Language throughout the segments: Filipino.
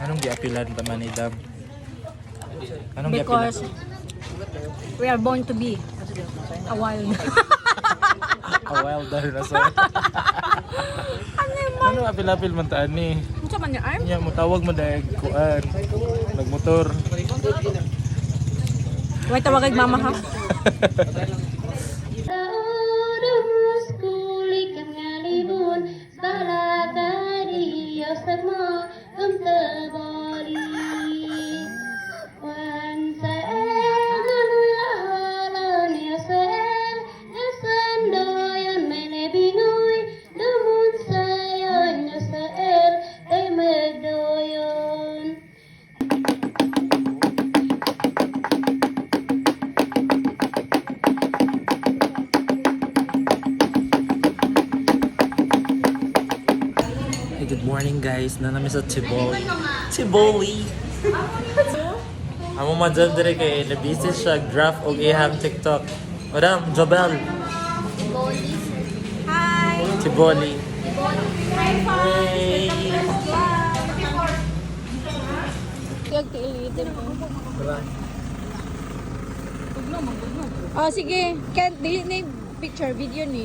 Anong giapilan ta man idam? Anong Because we are born to be a wild. a wild dinosaur. Ano apil-apil man ta ani? Unsa man yung arm? Nya mo tawag mo dahil kuan. Nagmotor. Why tawagay mama ha? Good morning guys, nanami sa Tivoli. Tivoli! Amo madyan dire kay nabisi siya graph og ihang TikTok. Madam, Jobel. Hi! Tivoli. Hey! Hey! Oh, sige. Can't delete na yung picture, video ni.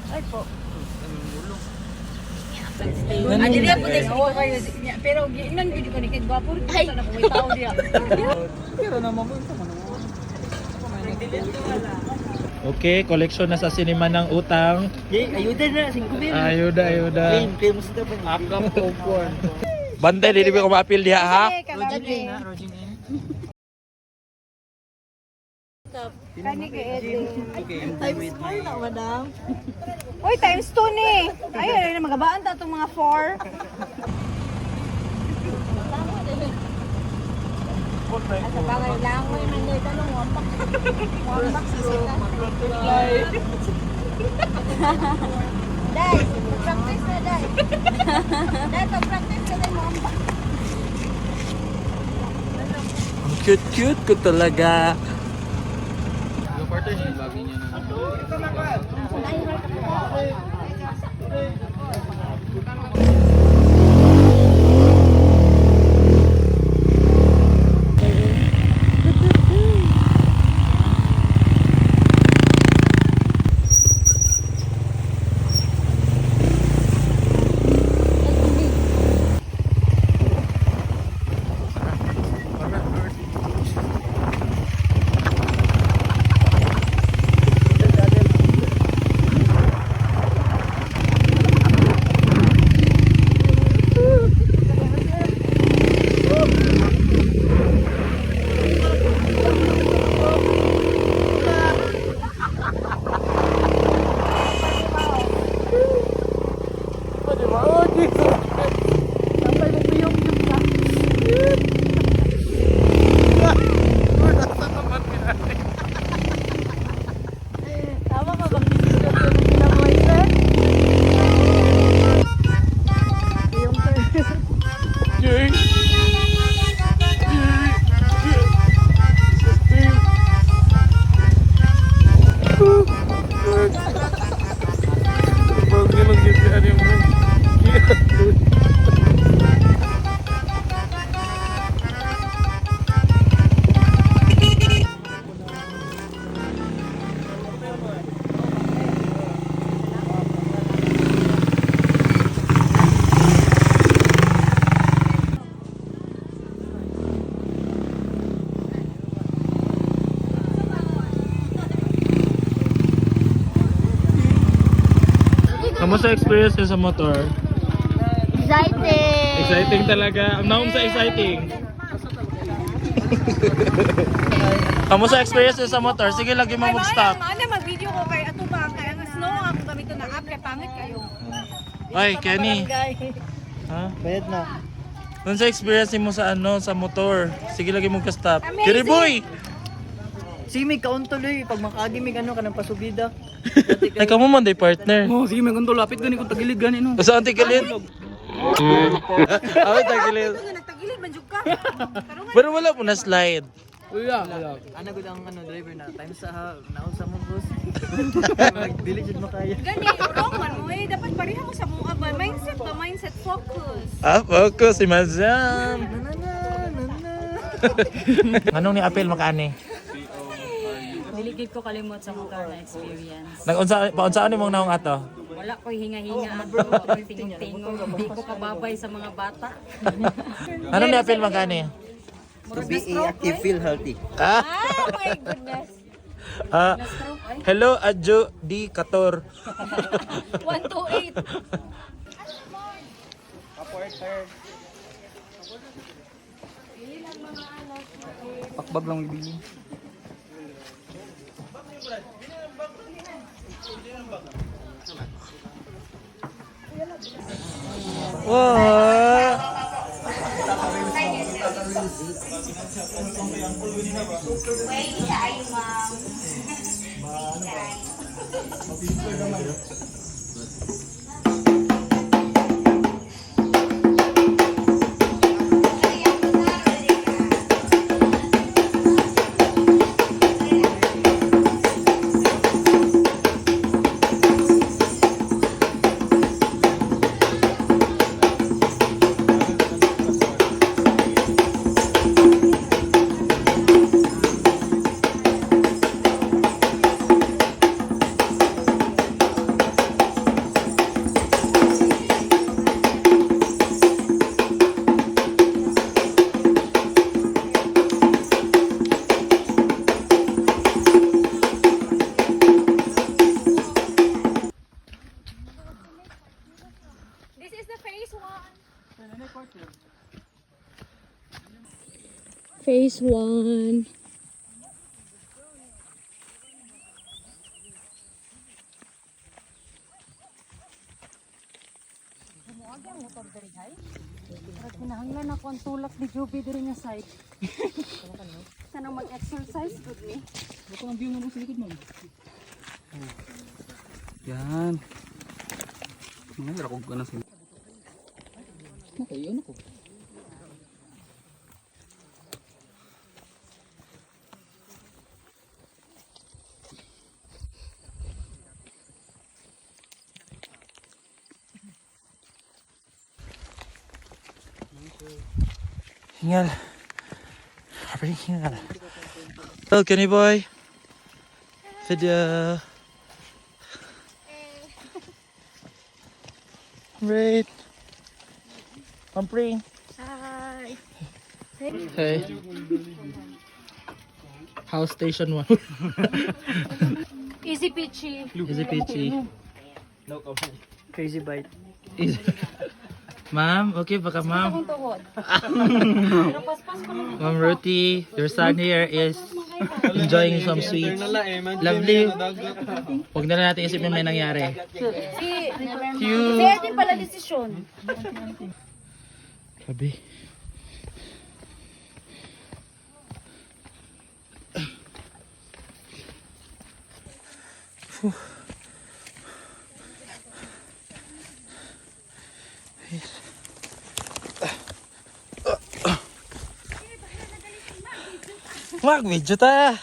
Ay po. Adili po din ako kayo pero ginan gid ko ni kay gwapo rin na may tao diya. Pero naman mo sa manong. Okay, collection na sa cinema ng utang. Ayuda na, 5 mil. Ayuda. Famous na ba? Akam popcorn. Bantay, di ko maapil diha ha? Rogin na, Rogin in. Kani kay Edwin. Times 4 na, madam. Uy, times 2 ni. Ayun, magabaan ta itong mga 4. Asa bagay lang mo yung nandito ng wampak. Wampak sa sita. Day, practice na day. Day, practice na day wampak. Ang cute ko talaga. Kamusta experience niyo sa motor? Exciting! Exciting talaga. Ang naong sa exciting. Kamusta experience niyo sa motor? Sige, lagi mo mag-stop. Ano mag-video ko kay ato ba? Kaya nga snow ako gamit na app kay pangit kayo. Ay, Kenny. Ha? Bayad na. Ano sa experience mo sa sa motor? Sige, lagi mo ka-stop. Amazing! Kiri boy! Sige, may kauntol pag makagi may ka ng pasubida. Ay, kamo man day partner. Oh, sige, may kauntol. Lapit gani kung tagilid gani no. Saan tigilid? Ay, tagilid. Nagtagilid man jud ka. Pero wala po na slide. Wala. Ano gud ang driver na time sa naon sa mo boss. Dili jud makaya. Gani, wrong man mo eh. Dapat pareha mo sa mga ba. Mindset ba? Mindset focus. Focus si Mazam. Anong ni apel makaani? Diligid ko kalimot sa mga na experience. Paunsa ni mong naong ato? Wala ko hinga-hinga bro. Tingong-tingong. Hindi ko kababay sa mga bata. Anong ni apel makaani? To be active, feel healthy. Ah, Ah, my goodness. hello Adjo di Kator. 128. Pakbag lang ibili. Wow. This is the phase 1. Phase 1. Kinahanglan ako ang tulak ni Joby diri nga side. Sana mag-exercise good ni. Baka ang view mo sa likod mo. Yan. Mga ra ko gana sa. Okay, yun ako. Hingal. Apa hingal? Oh, Kenny boy. Video. Great. Pampring. Hi. Hey. House station 1. Easy peachy. Easy peachy. Crazy bite. Easy. Ma'am, okay ba ka ma'am? Ma'am Ruthie, your son here is enjoying some sweets. Lovely. Huwag na lang natin isipin may nangyari. Si Edwin pala desisyon. Grabe. Whew. Mag-video ta!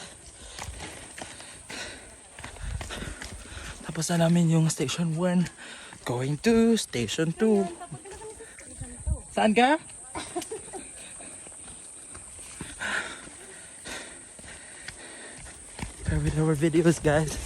Tapos na namin yung station 1. Going to station 2. Saan ka? Bear with our videos, guys.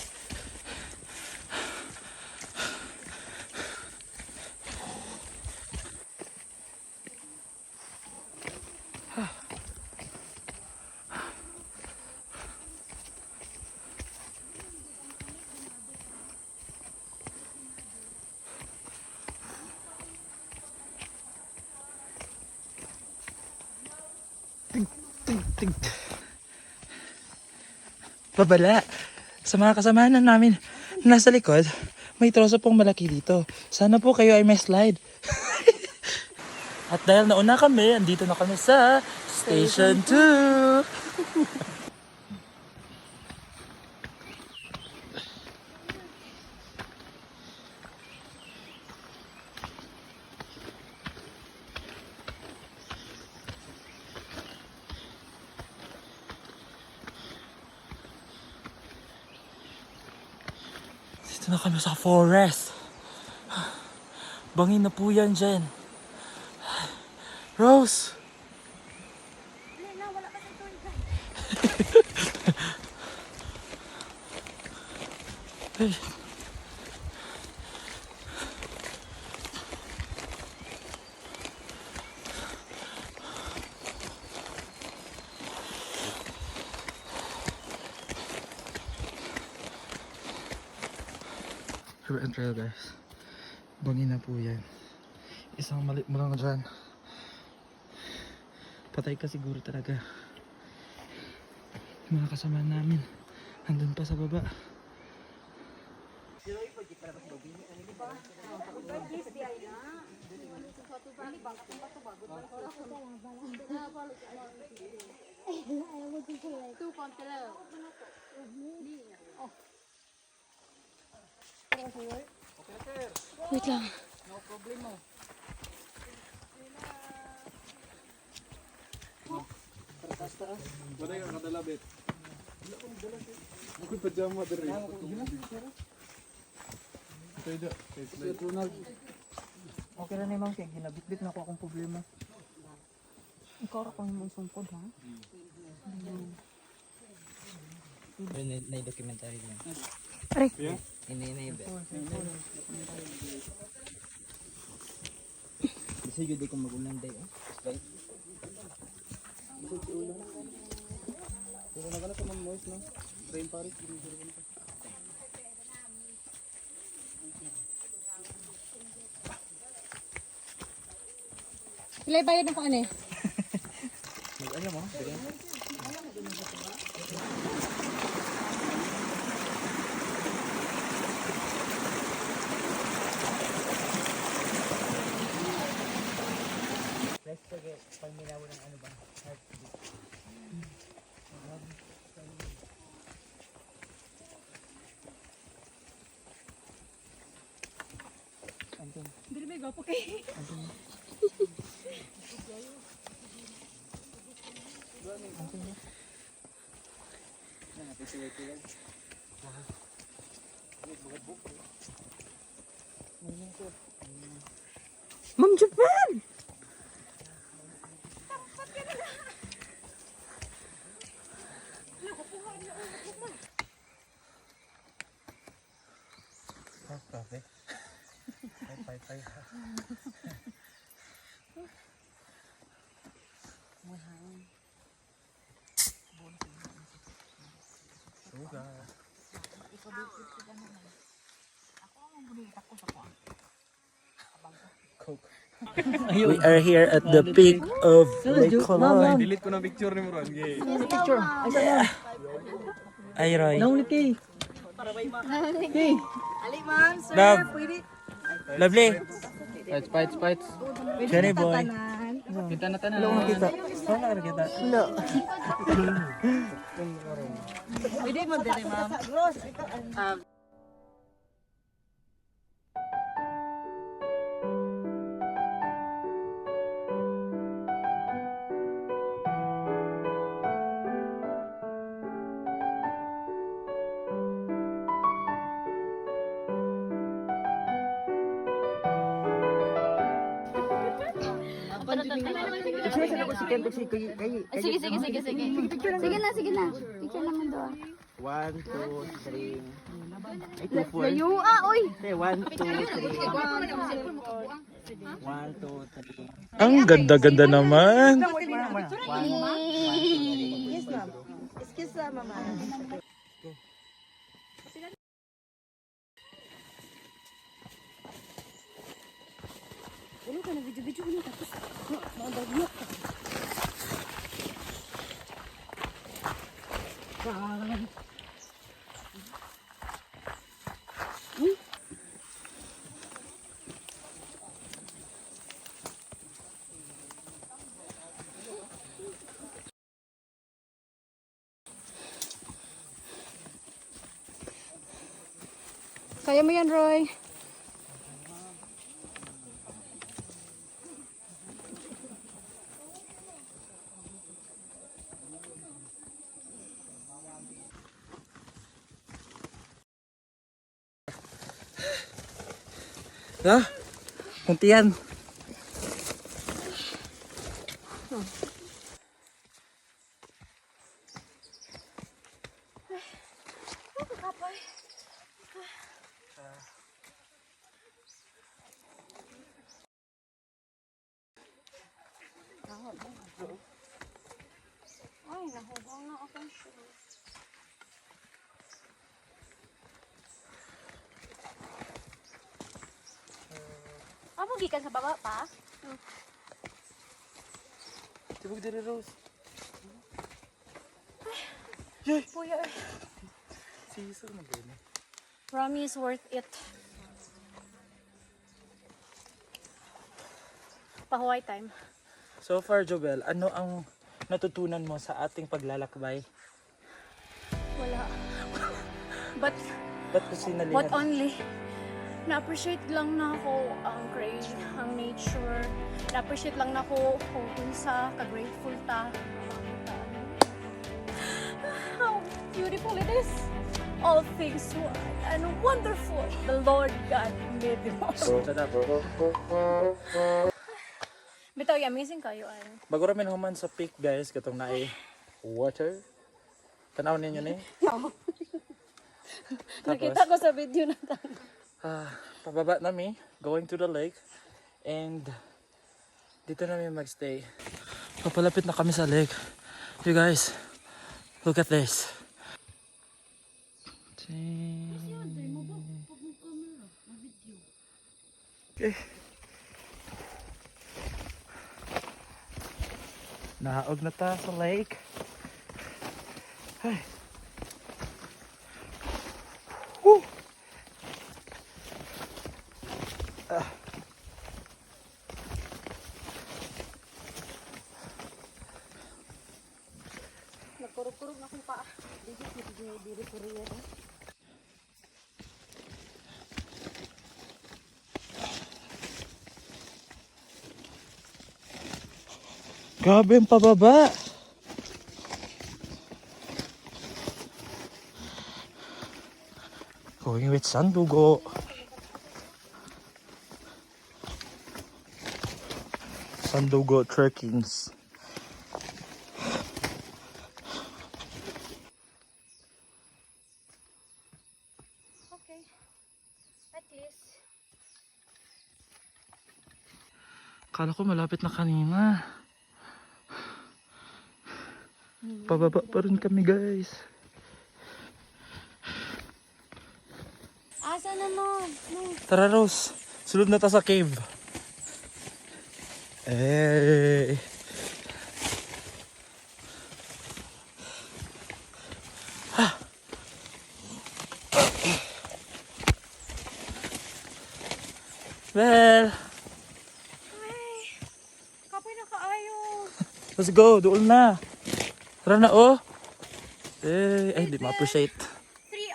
Babala. Sa mga kasamahan namin nasa likod, may troso pong malaki dito. Sana po kayo ay may slide. At dahil nauna kami, andito na kami sa Station 2. Dito na kami sa forest. Bangin na po yan dyan. Rose! Hey. River and trail guys. Bangin na po yan. Isang mali mo lang dyan. Patay ka siguro talaga. Yung mga kasama namin andun pa sa baba. Wait lang. Wala yung kadalabit. Bukod pa dyan mo diri. Okay na naman kaya ginabit-bit na ako akong problema. Ikaw ra ko yung sungkod ha. Na-documentary din. Aray. Ini-enable. Kasi yun di ko magulang day. Right? Pero nagana sa mga moist no. Rain paris. Ilay bayad ng ano eh. Mag-ano mo? Let's sige, pagminawa ng ano ba? Heartbeat. Dili ba gapo kay? Ma'am Japan! Perfect. Bye. We are here at the peak of Lake Colon. Delete ko na picture ni Moran. Gay. Ay, Roy. Ali, ma'am, sir, Love. pwede. Lovely. Spites. Cherry boy. Kita na tanan. Hello, kita. Wala ka kita. Hello. Pwede mo din, ma'am. Sige. Sige na. Picture naman doon. 1, 2, 3. Layo oy. 1, 2, 3. 1, 2, 3. Ang ganda-ganda naman. Excuse na, mama. Ano ka na video mo tapos maadagyo. Kaya mo yan, Roy. Ha? Kuntian. Ay, nahubong na ako. Amo gikan sa baba pa? Tibog diri Rose. Kuya, Season na ba? promise worth it. Pahuway time. So far, Jobel, ano ang natutunan mo sa ating paglalakbay? Wala. But Ba't ko sinalihan? what only? Na-appreciate lang na ako ang ang nature. Na-appreciate lang na ako kung unsa ka-grateful ta. How beautiful it is. All things and wonderful. The Lord God made them all. Bitaw, amazing kayo ay. Bago ramin human sa peak, guys, katong naay water. Tanaw ninyo ni. Nakita ko sa video na tayo. Pababa nami, going to the lake. And dito namin magstay. Papalapit na kami sa lake. You guys, look at this. Okay. Naog na ta sa lake. Ay. Woo! Nagkurog-kurog na akong paa. Dili kuriya. Grabe ang pababa. Going with Sandugo. Sandugo trekkings. Okay. At least. Kala ko malapit na kanina. Pababa pa rin kami, guys. Asa na mo? Tara, Rose. Sulod na ta sa cave. Eh. Well, Kapoy na kaayo. let's go. Doon na. Tara na, oh. Eh, ay, di ma-appreciate.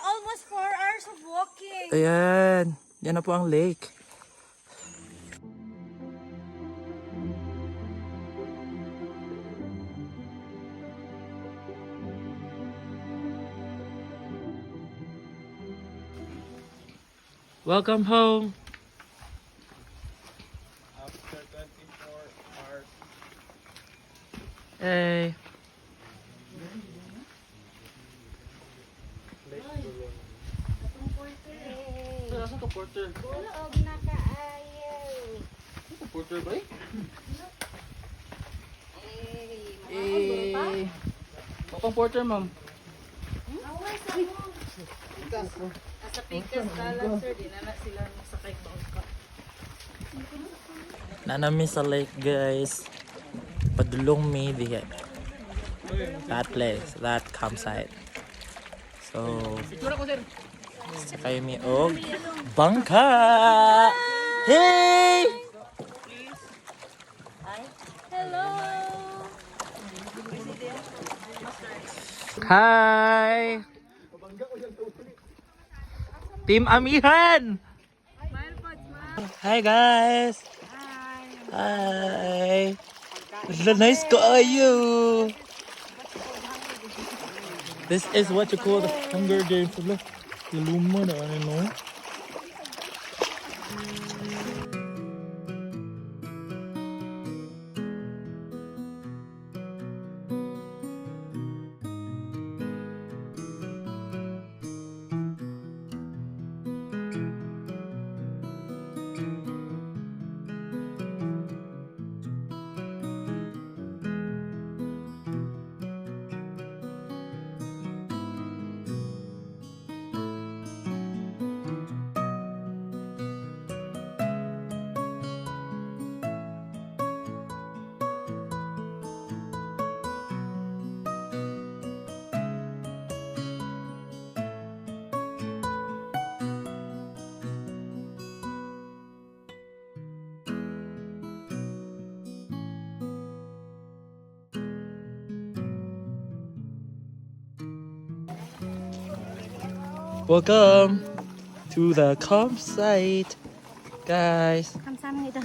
Almost 4 hours of walking. Ayan. Yan na po ang lake. Welcome home. After 24 hours. Hey. Saan ka, Porter? Tulog na kaayo. Porter ba eh? Eh. Bakang Porter, ma'am. Away sa mo. Asa pikas kalan sir, di na sila sakay ba Nanami sa lake, guys. Padulong me diha. That place, that campsite. So, sakay mi og bangka. Hey! Hello. Hi! Team Amihan! Hi guys! Hi! Nice kayo! This is what you call the Hunger Games. Luma na ano, no? Welcome to the campsite, guys. 감사합니다.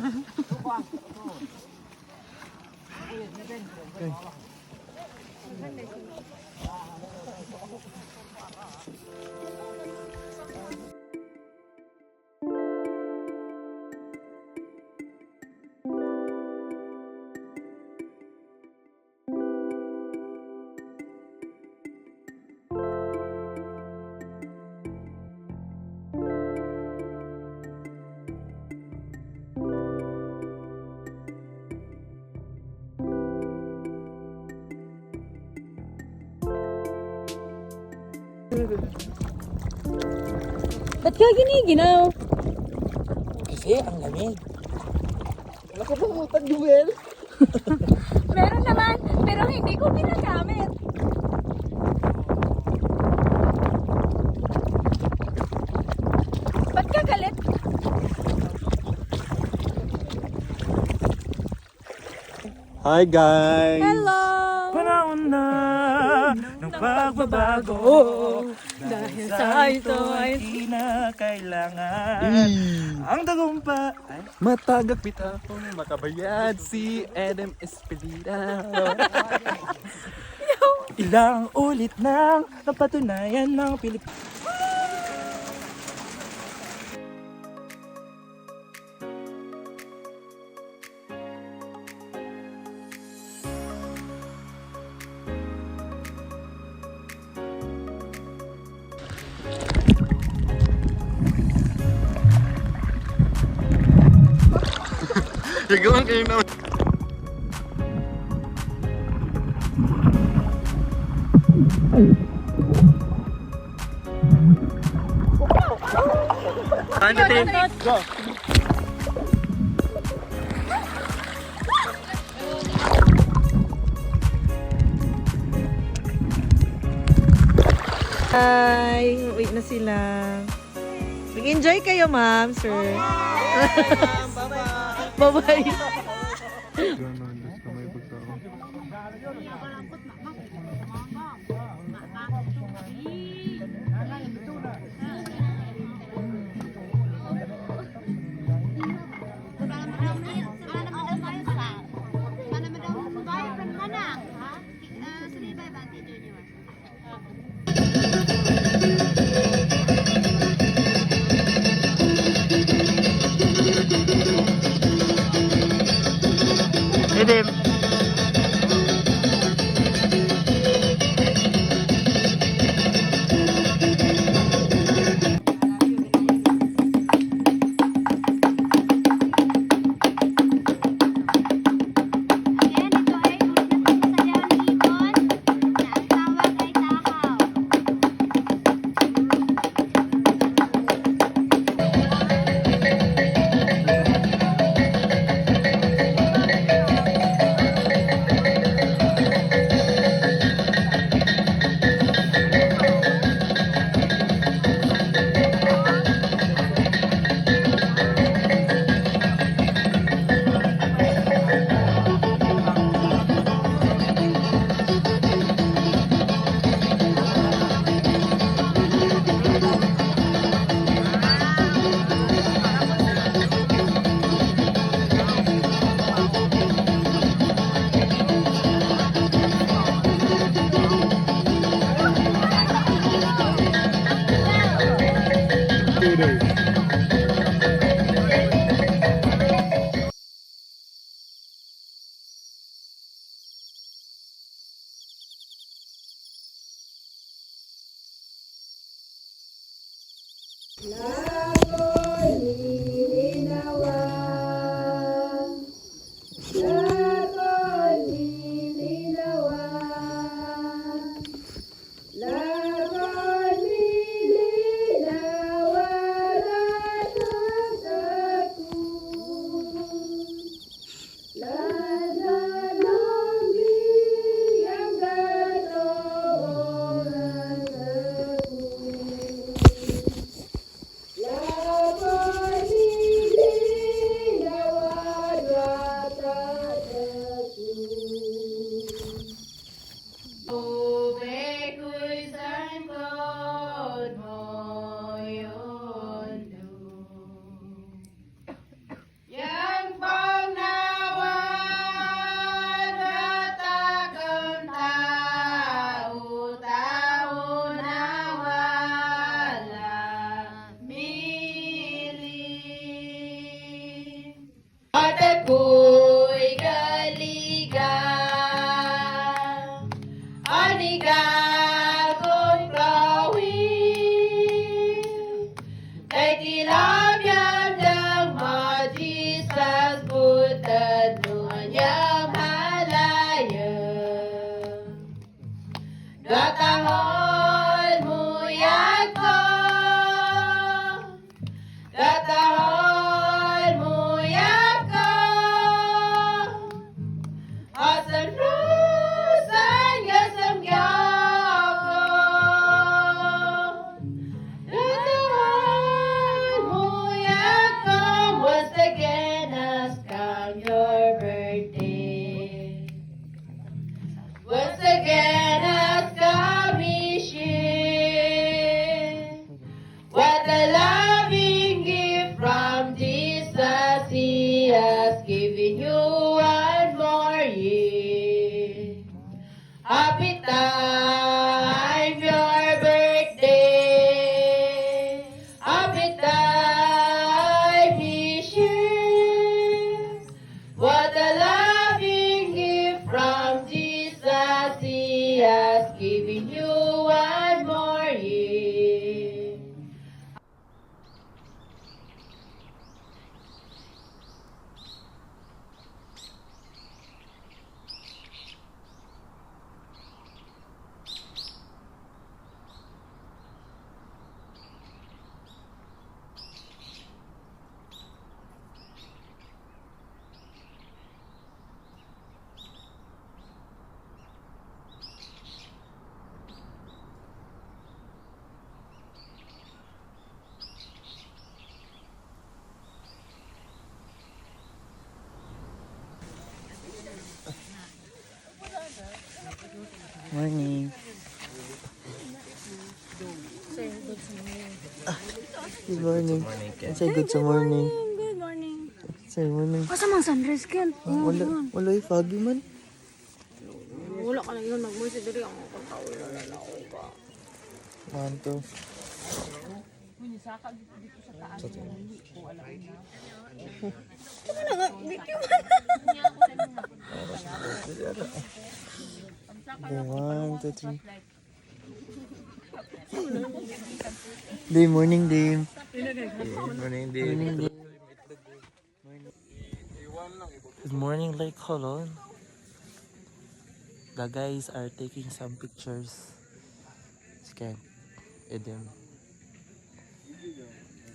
Ba't ka giniginaw? Kasi ang lamig. Meron naman, pero hindi ko ginagamit. Ba't ka galit? Hi guys! Hello! Panahon na ng pagbabago. Dahil sa ito ay kinakailangan ang tagumpay. Matagapit akong makabayad si Adam Espelida. Ilang ulit nang napatunayan ng Pilipinas. Gagawan kayo na. Go! Hi! Wait na sila. Mag-enjoy kayo, ma'am, sir. Bye-bye. Edim! Ayan, ito ay ulit na pagsasayaw ng ibon na ang tawag ay takaw. again has come His shield. What a loving gift from Jesus, He has given you one more year. Happy time, your birthday. Happy time, His year. What a loving gift from Jesus, He has given you one more year. Morning. Good morning. Say good sa morning. Good morning. Say morning. Asa mang sunrise ken? Wala yung foggy man. Wala ka lang yun, magmoy sa diri ang pagkawin na lalao ka. Manto. Okay, 1, 2, 3. Day, morning, Dame. Morning, Dame. Good morning, Lake Colon. The guys are taking some pictures. Scan. Edem.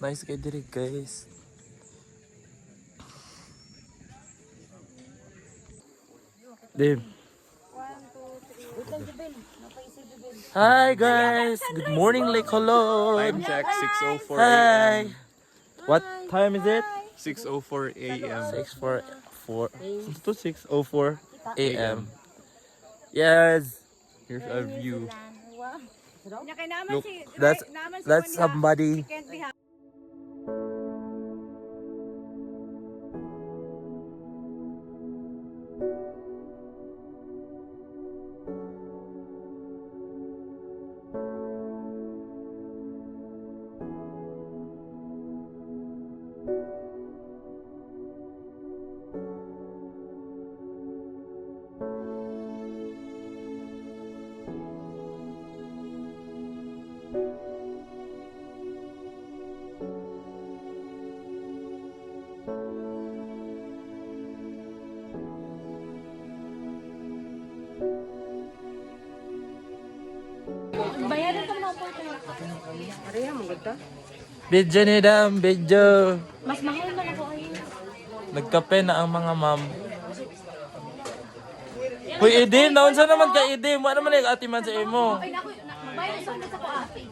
Nice kay diri, guys. Dame. Hi guys! Good morning, Lake Colon! Time check, 6:04 Hi! a.m. What time is it? 6:04 a.m. 6:04 a.m. Yes! Here's a view. Look, that's somebody. Bayaran tong mga po. Bidyo ni Dam, bidyo. Mas mahal man ako ay. Nagkape na ang mga ma'am. Uy, Edim, naunsa naman ka Edim? Ano naman yung ati man sa imo? Ay nako, magbayad sa sa ko ate.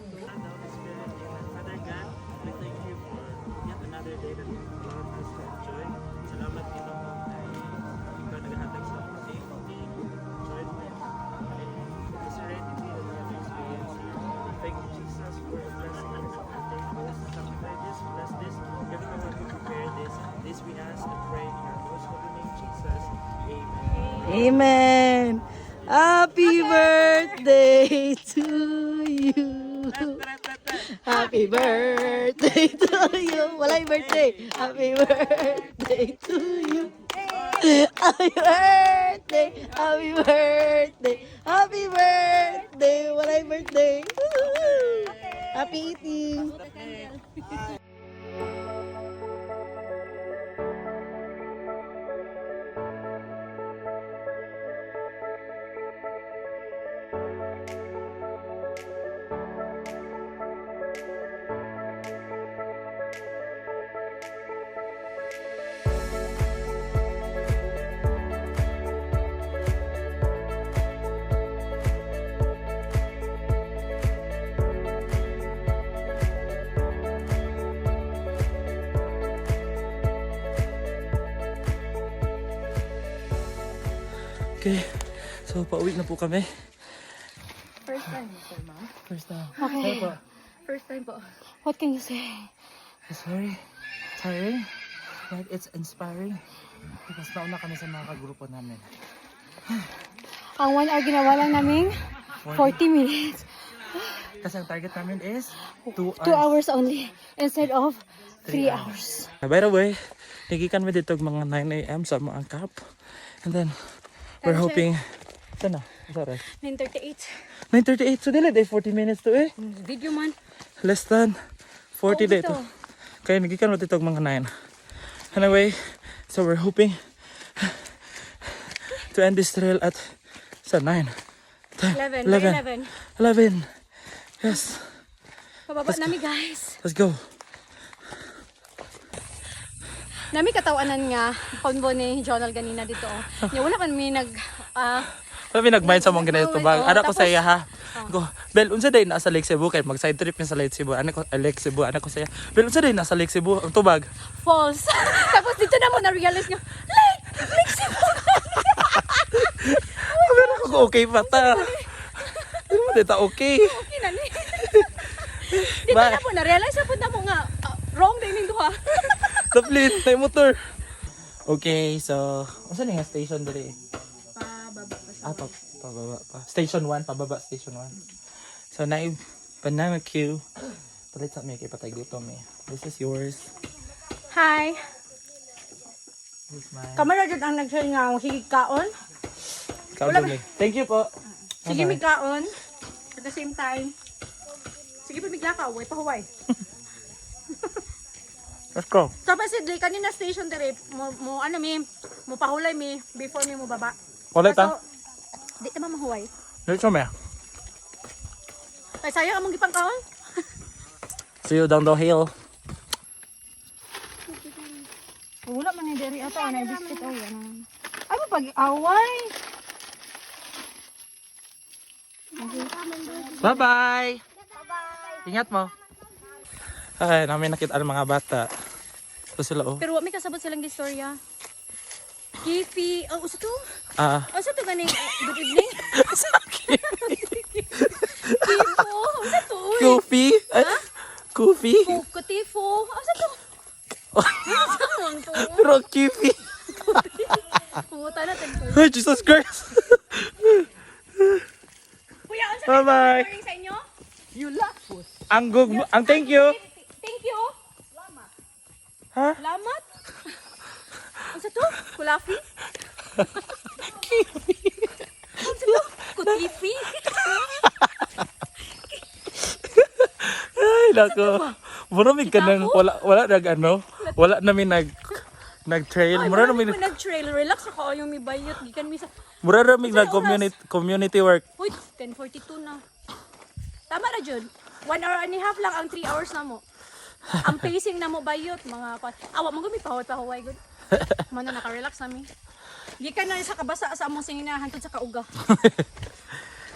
Amen. Happy birthday to you. Happy birthday to you. Walay birthday. Happy birthday to you. Happy birthday. Happy birthday. Happy birthday. Walay birthday. Woo! Happy eating. Okay, So, pauwi na po kami. First time po, ma'am. First time. Okay. Po. First time po. What can you say? It's very tiring, but it's inspiring. Because nauna kami sa mga kagrupo namin. Ang 1 hour ginawa lang namin 40 minutes. Kasi ang target namin is 2 hours. 2 hours only instead of 3 hours. By the way, nagikan mi dito mga 9 a.m. sa mga camp. And then, we're hoping... Ito na. Sorry. 9:38. 9:38. So, dili day 40 minutes to eh. Video man. Less than 40 day to. dito. Kaya nagikan mo dito mga 9. Anyway, so we're hoping to end this trail at sa 9. 11. 11. 11. Yes. Pababa namin guys. Let's go. Nami katawanan nga convo ni Jonal ganina dito. Nya wala man mi Sabi nag-mind sa mong ganito bag. Oo, Ano ko tapos- sa iya ha? Go. Bel, unsa day nasa Lake Cebu kay mag-side trip ni sa Lake Cebu. Ano ko Lake Cebu, ano ko sa iya. Bel, unsa day nasa Lake Cebu ang tubag? false. Tapos dito na mo na realize nga, Lake Cebu. Pero ako okay pa ta. Pero mo dito okay. Okay na ni. Dito Bye. na mo na realize na punta mo nga wrong day ning duha. Taplit, tay motor. Okay, so unsa ni nga station diri? Pababa pa. Station 1, pababa station 1. So na banana queue. Palit sa may kay patay gutom eh. This is yours. Hi. This is mine. Kamara jud ang nag-share nga sige kaon. Kaon Thank you po. Sige mi Bye-bye. kaon. At the same time. Sige pa miglakaw, way pa huway. Let's go. Tapos si Dre kanina station dire mo ano mi, mo pahulay mi before mi mo baba. Ulit ha? Di ta mahuway. Dito me. Ay sayang among gipang kaon. See you down the hill. Wala man ni diri ato na biscuit o yan. Ay mo pag away. Bye-bye. Ingat mo. Ay, namin nakita ang mga bata. Ito sila oh. Pero wa may kasabot silang istorya. Kifi, oh usa to? Ah, Usa to ganing good evening. Kifo, usa to? Uy. Kofi? Ay, Kofi? Kutifo, usa to? Saan to? Pero Kifi. Pumunta na tayo. Ay, Jesus Christ. Kuya, unsa Bye-bye. ka sa inyo? Ang thank you. Thank you. Ha? Lamat. Unsa to? Kulafi? Unsa to? Kutifi? Ay, nako. Maraming ka nang wala wala namin nag-trail. Mura namin nag-trail. Relax ako yung may bayot. Gikan mi sa... mura namin nag-community work. Uy, 10:42 na. Tama na, Jud. 1 hour and a half lang ang 3 hours na mo. Ang pacing na mo bayot, mga... Awa mo gumi, pahaway, good. Mano, naka-relax namin. Gikan na sa kabasa sa among singinahan tod sa kauga.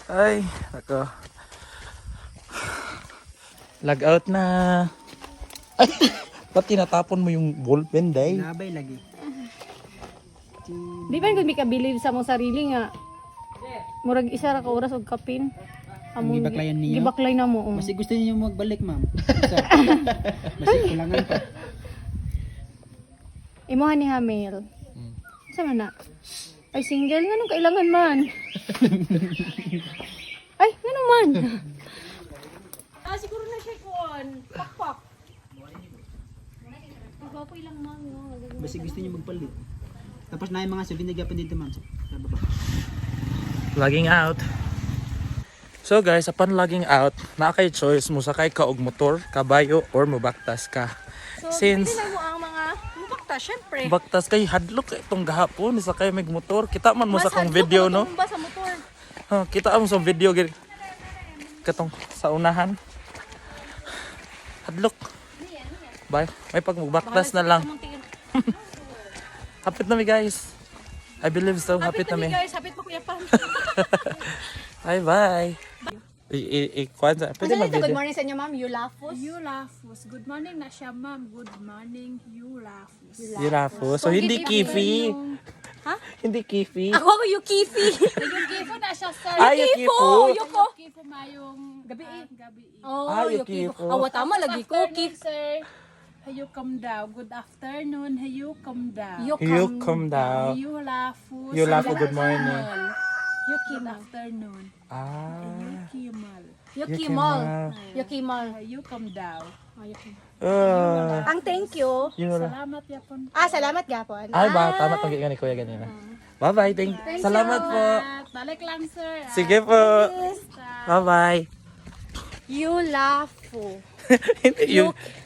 Ay, nako. Lag out na. Ay, ba't tinatapon mo yung ballpen, day? Nabay lagi. Di ba yung believe sa mong sarili nga? Murag isa ra ka oras og kapin. Among Gibaklayan niyo? Gibaklay na mo. Kasi gusto niyo magbalik, ma'am. Kasi kulangan pa. Imuhan ni Hamil. Sama na. Ay, single nga nung kailangan man. Ay, nga man. Siguro na siya kuan. Pakpak. Pagwapoy lang man. No? Kasi gusto niyo magpalit. Tapos na yung mga sulinagapan dito, ma'am. Sa baba. Logging out. So guys, upon logging out, na kay choice mo sakay ka og motor, kabayo, or mubaktas ka. So, Since pili na mo ang mga mubakta, syempre. baktas kay hadlok itong gahapon sa kay mig motor. Kita man mo sa kong Mas video hadlok no. ba sa motor? Kita mo sa video gid. Katong sa unahan. Hadlok. Bye. May pag magbaktas na lang. Hapit na mi guys. I believe so. Hapit na mi. guys, hapit mo kuya pa. Bye bye. Kwanza. Pwede Ano mag-video. good morning sa inyo, ma'am. Yulafos. Yulafos. Good morning na siya, ma'am. Good morning, Yulafos. Giraffe. So, hindi kifi. Ha? Hindi kifi. Ako yung kifi. na siya, sir. Ay, Yukifu. Yuko. Kifo mayong Gabi. gabi. Oh, Ah, Yuki. Yukifu. Awa tama lagi ko. Afternoon, sir. Hayu come down. Good afternoon. Hayu come down. You come down. Hayu lafu. You lafu, good morning. Good afternoon. Ah. Kimal. Yukimal. Yukimal. Hayu come down. Ang thank you. Salamat yapon. Salamat gapon. Ay ba, tama tong ni Kuya ganina. Bye-bye, salamat po. Balik lang, sir. Sige po. Bye-bye. You lafu.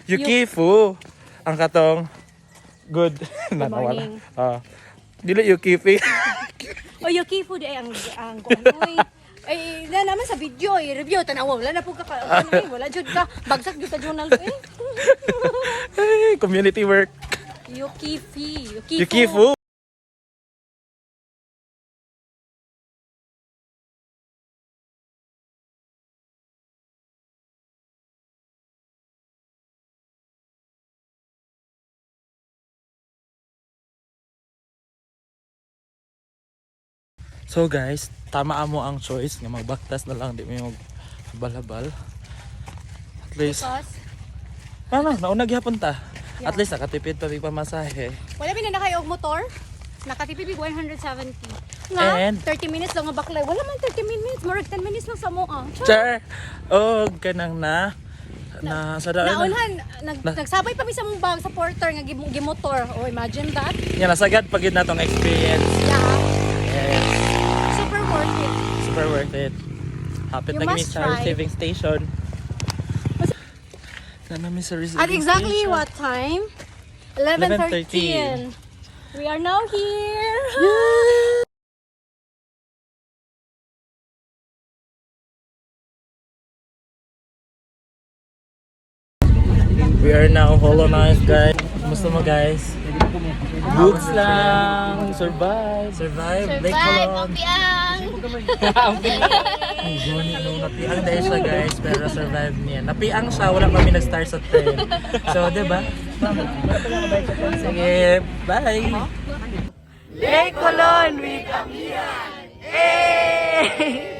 Yukifu. Ang katong good. morning. Dili Yukifi. O Yukifu di ay ang kuanoy. Ay na naman sa video review tanaw wala na po ka wala jud ka bagsak jud ka journal ko Community work. Yukifu. Yukifu. So guys, tama mo ang choice nga magbaktas na lang di mo balabal. At least, nauna gyapon ta. At least nakatipid pa big pamasahe. Wala ba na kayo og motor? Nakatipid 170. Nga, And 30 minutes lang nga baklay. Wala man 30 minutes, more 10 minutes lang sa mo ah. Char, og kanang na sa daan na. Naunhan, nagsabay pa mi sa mong bag sa porter nga gimotor. Oh, imagine that. Yan nasagad pag yun natong experience. Yeah, Yes, super worth it. super worth it. Hapit You na kami must sa try. receiving station. Na namin sa receiving At exactly station. what time? 11:13. We are now here. We are now Hollow Knife, guys. Kumusta mo, guys? Goods lang. Survive. Lake Holon. Ay, guni nung napiang dahil siya, guys. Pero survive niya. Napiang siya. Wala kami nag-start sa 10. So, diba? Sige, bye. Lake Colon, we come here! Hey!